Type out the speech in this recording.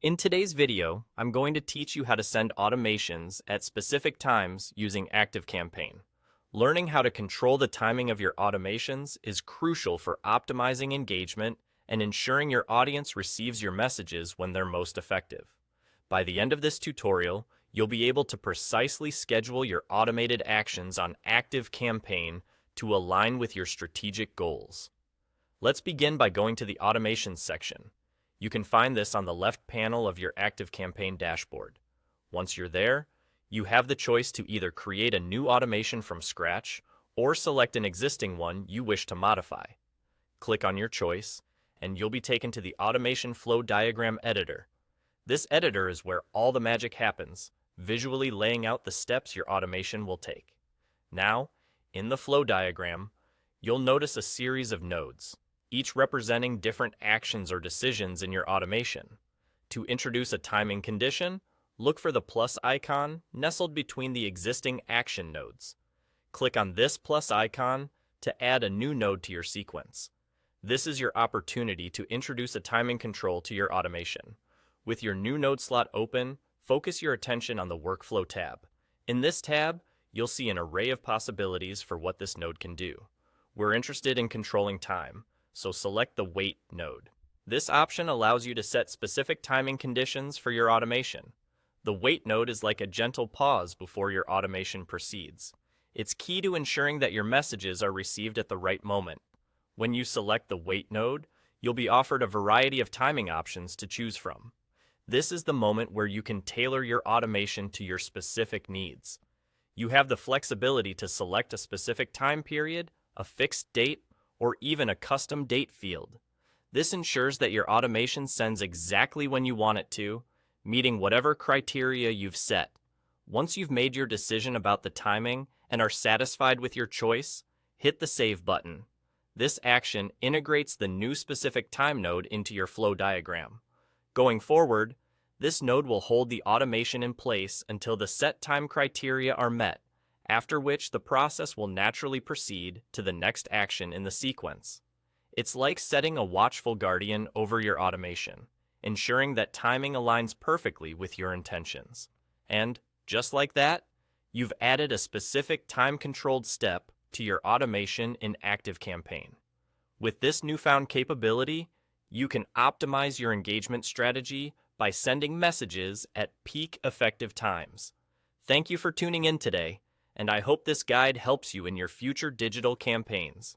In today's video, I'm going to teach you how to send automations at specific times using ActiveCampaign. Learning how to control the timing of your automations is crucial for optimizing engagement and ensuring your audience receives your messages when they're most effective. By the end of this tutorial, you'll be able to precisely schedule your automated actions on ActiveCampaign to align with your strategic goals. Let's begin by going to the Automations section. You can find this on the left panel of your ActiveCampaign dashboard. Once you're there, you have the choice to either create a new automation from scratch or select an existing one you wish to modify. Click on your choice, and you'll be taken to the Automation Flow Diagram Editor. This editor is where all the magic happens, visually laying out the steps your automation will take. Now, in the flow diagram, you'll notice a series of nodes, each representing different actions or decisions in your automation. To introduce a timing condition, look for the plus icon nestled between the existing action nodes. Click on this plus icon to add a new node to your sequence. This is your opportunity to introduce a timing control to your automation. With your new node slot open, focus your attention on the Workflow tab. In this tab, you'll see an array of possibilities for what this node can do. We're interested in controlling time, so select the Wait node. This option allows you to set specific timing conditions for your automation. The Wait node is like a gentle pause before your automation proceeds. It's key to ensuring that your messages are received at the right moment. When you select the Wait node, you'll be offered a variety of timing options to choose from. This is the moment where you can tailor your automation to your specific needs. You have the flexibility to select a specific time period, a fixed date, or even a custom date field. This ensures that your automation sends exactly when you want it to, meeting whatever criteria you've set. Once you've made your decision about the timing and are satisfied with your choice, hit the Save button. This action integrates the new specific time node into your flow diagram. Going forward, this node will hold the automation in place until the set time criteria are met, after which the process will naturally proceed to the next action in the sequence. It's like setting a watchful guardian over your automation, ensuring that timing aligns perfectly with your intentions. And, just like that, you've added a specific time-controlled step to your automation in ActiveCampaign. With this newfound capability, you can optimize your engagement strategy by sending messages at peak effective times. Thank you for tuning in today, and I hope this guide helps you in your future digital campaigns.